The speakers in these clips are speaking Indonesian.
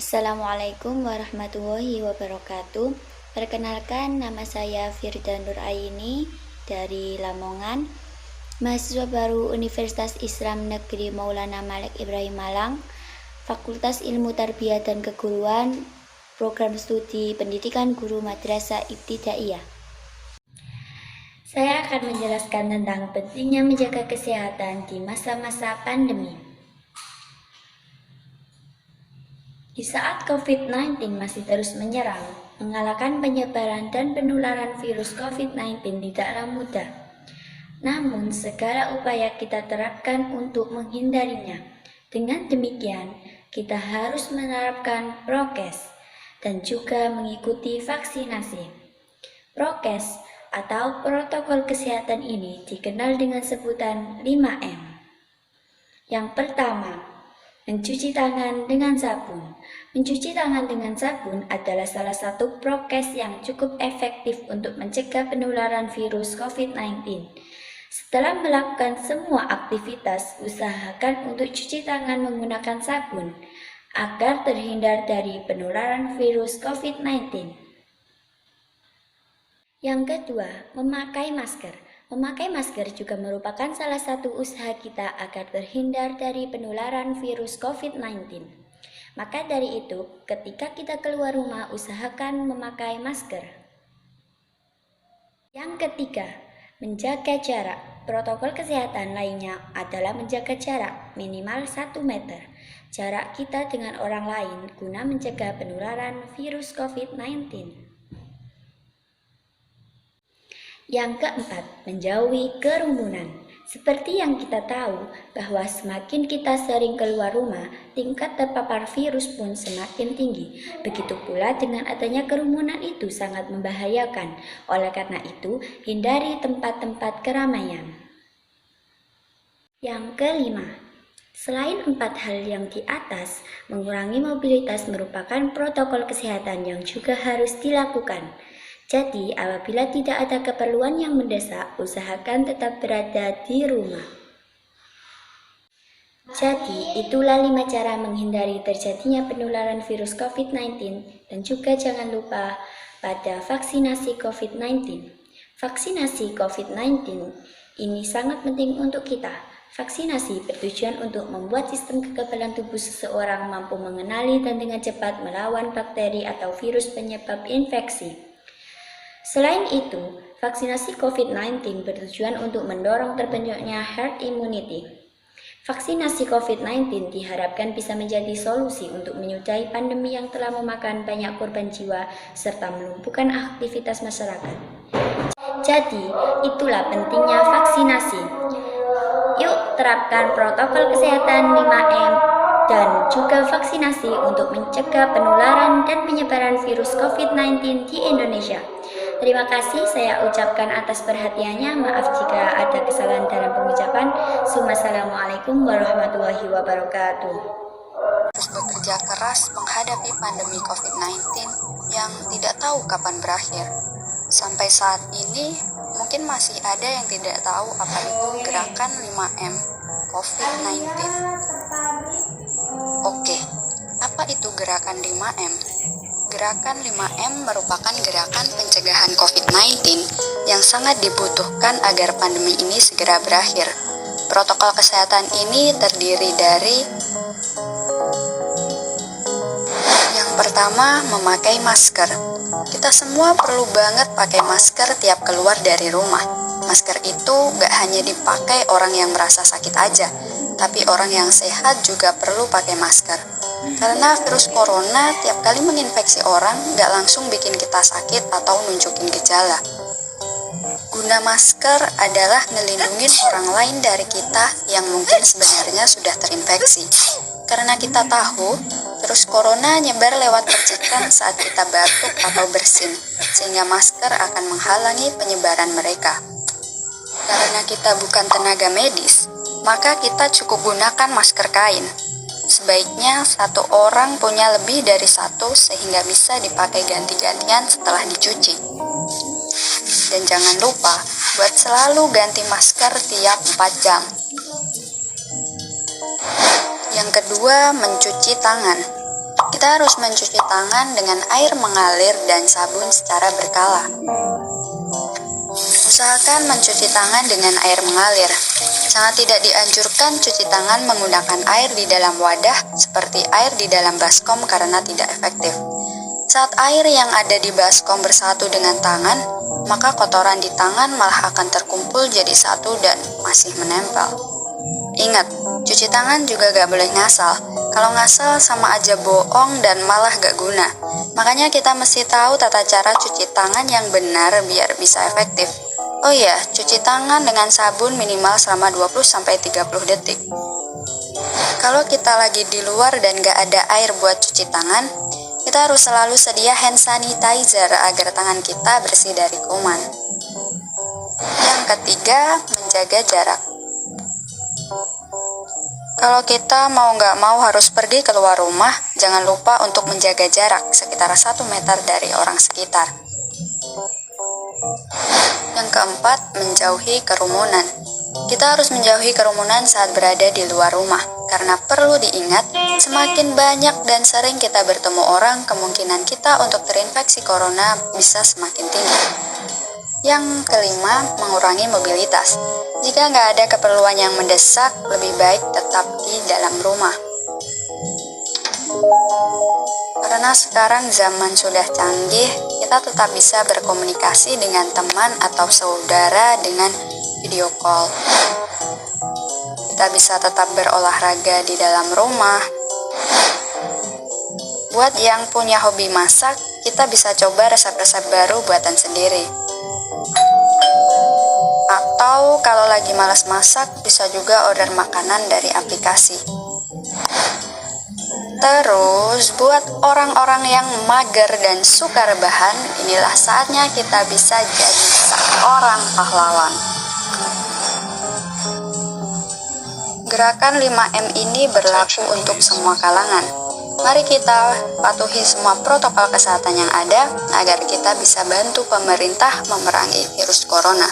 Assalamualaikum warahmatullahi wabarakatuh. Perkenalkan, nama saya Firda Nuraini dari Lamongan, mahasiswa baru Universitas Islam Negeri Maulana Malik Ibrahim Malang, Fakultas Ilmu Tarbiyah dan Keguruan, Program Studi Pendidikan Guru Madrasah Ibtidaiyah. Saya akan menjelaskan tentang pentingnya menjaga kesehatan di masa-masa pandemi. Di saat COVID-19 masih terus menyerang, mengalahkan penyebaran dan penularan virus COVID-19 tidaklah mudah. Namun, segala upaya kita terapkan untuk menghindarinya. Dengan demikian, kita harus menerapkan prokes dan juga mengikuti vaksinasi. Prokes atau protokol kesehatan ini dikenal dengan sebutan 5M. Yang pertama, mencuci tangan dengan sabun. Mencuci tangan dengan sabun adalah salah satu prokes yang cukup efektif untuk mencegah penularan virus COVID-19. Setelah melakukan semua aktivitas, usahakan untuk cuci tangan menggunakan sabun agar terhindar dari penularan virus COVID-19. Yang kedua, memakai masker. Memakai masker juga merupakan salah satu usaha kita agar terhindar dari penularan virus COVID-19. Maka dari itu, ketika kita keluar rumah, usahakan memakai masker. Yang ketiga, menjaga jarak. Protokol kesehatan lainnya adalah menjaga jarak minimal 1 meter. Jarak kita dengan orang lain guna mencegah penularan virus COVID-19. Yang keempat, menjauhi kerumunan. Seperti yang kita tahu bahwa semakin kita sering keluar rumah, tingkat terpapar virus pun semakin tinggi. Begitu pula dengan adanya kerumunan itu sangat membahayakan. Oleh karena itu, hindari tempat-tempat keramaian. Yang kelima, selain 4 hal yang di atas, mengurangi mobilitas merupakan protokol kesehatan yang juga harus dilakukan. Jadi, apabila tidak ada keperluan yang mendesak, usahakan tetap berada di rumah. Jadi, itulah 5 cara menghindari terjadinya penularan virus COVID-19 dan juga jangan lupa pada vaksinasi COVID-19. Vaksinasi COVID-19 ini sangat penting untuk kita. Vaksinasi bertujuan untuk membuat sistem kekebalan tubuh seseorang mampu mengenali dan dengan cepat melawan bakteri atau virus penyebab infeksi. Selain itu, vaksinasi COVID-19 bertujuan untuk mendorong terbentuknya herd immunity. Vaksinasi COVID-19 diharapkan bisa menjadi solusi untuk menyudahi pandemi yang telah memakan banyak korban jiwa serta melumpuhkan aktivitas masyarakat. Jadi, itulah pentingnya vaksinasi. Yuk terapkan protokol kesehatan 5M dan juga vaksinasi untuk mencegah penularan dan penyebaran virus COVID-19 di Indonesia. Terima kasih saya ucapkan atas perhatiannya. Maaf jika ada kesalahan dalam pengucapan. Assalamualaikum warahmatullahi wabarakatuh. Terus bekerja keras menghadapi pandemi COVID-19 yang tidak tahu kapan berakhir. Sampai saat ini mungkin masih ada yang tidak tahu apa itu gerakan 5M COVID-19. Oke, apa itu gerakan 5M? Gerakan 5M merupakan gerakan pencegahan COVID-19 yang sangat dibutuhkan agar pandemi ini segera berakhir. Protokol kesehatan ini terdiri dari yang pertama, memakai masker. Kita semua perlu banget pakai masker tiap keluar dari rumah. Masker itu gak hanya dipakai orang yang merasa sakit aja, tapi orang yang sehat juga perlu pakai masker. Karena virus corona tiap kali menginfeksi orang gak langsung bikin kita sakit atau nunjukin gejala. Guna masker adalah ngelindungin orang lain dari kita yang mungkin sebenarnya sudah terinfeksi. Karena kita tahu, virus corona nyebar lewat percikan saat kita batuk atau bersin, sehingga masker akan menghalangi penyebaran mereka. Karena kita bukan tenaga medis, maka kita cukup gunakan masker kain. Sebaiknya satu orang punya lebih dari satu sehingga bisa dipakai ganti-gantian setelah dicuci. Dan jangan lupa buat selalu ganti masker tiap 4 jam. Yang kedua, mencuci tangan. Kita harus mencuci tangan dengan air mengalir dan sabun secara berkala. Usahakan mencuci tangan dengan air mengalir. Sangat tidak dianjurkan cuci tangan menggunakan air di dalam wadah seperti air di dalam baskom karena tidak efektif. Saat air yang ada di baskom bersatu dengan tangan, maka kotoran di tangan malah akan terkumpul jadi satu dan masih menempel. Ingat, cuci tangan juga gak boleh ngasal. Kalau ngasal sama aja bohong dan malah gak guna. Makanya kita mesti tahu tata cara cuci tangan yang benar biar bisa efektif. Oh iya, cuci tangan dengan sabun minimal selama 20-30 detik. Kalau kita lagi di luar dan gak ada air buat cuci tangan, kita harus selalu sedia hand sanitizer agar tangan kita bersih dari kuman. Yang ketiga, menjaga jarak. Kalau kita mau nggak mau harus pergi keluar rumah, jangan lupa untuk menjaga jarak sekitar 1 meter dari orang sekitar. Yang keempat, menjauhi kerumunan. Kita harus menjauhi kerumunan saat berada di luar rumah, karena perlu diingat, semakin banyak dan sering kita bertemu orang, kemungkinan kita untuk terinfeksi corona bisa semakin tinggi. Yang kelima, mengurangi mobilitas. Jika nggak ada keperluan yang mendesak, lebih baik tetap di dalam rumah. Karena sekarang zaman sudah canggih, kita tetap bisa berkomunikasi dengan teman atau saudara dengan video call. Kita bisa tetap berolahraga di dalam rumah. Buat yang punya hobi masak, kita bisa coba resep-resep baru buatan sendiri. Atau kalau lagi malas masak, bisa juga order makanan dari aplikasi. Terus, buat orang-orang yang mager dan suka rebahan, inilah saatnya kita bisa jadi seorang pahlawan. Gerakan 5M ini berlaku untuk semua kalangan. Mari kita patuhi semua protokol kesehatan yang ada agar kita bisa bantu pemerintah memerangi virus corona.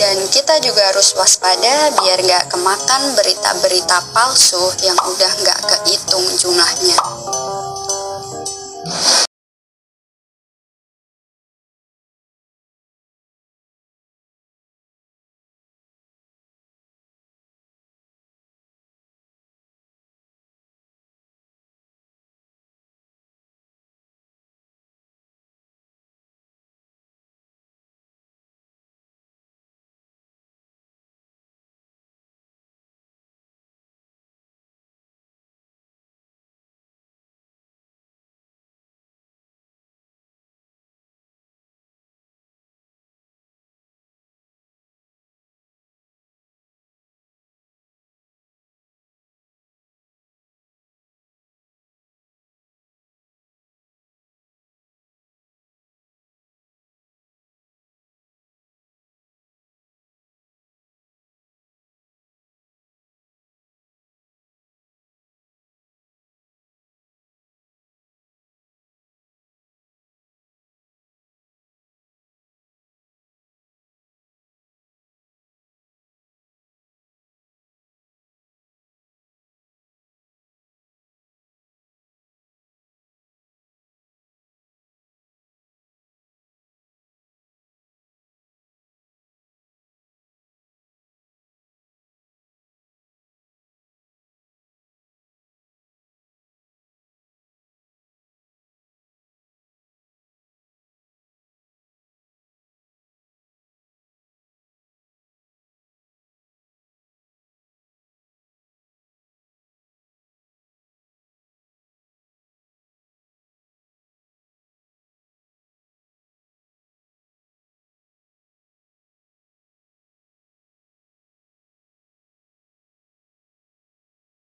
Dan kita juga harus waspada biar gak kemakan berita-berita palsu yang udah gak kehitung jumlahnya.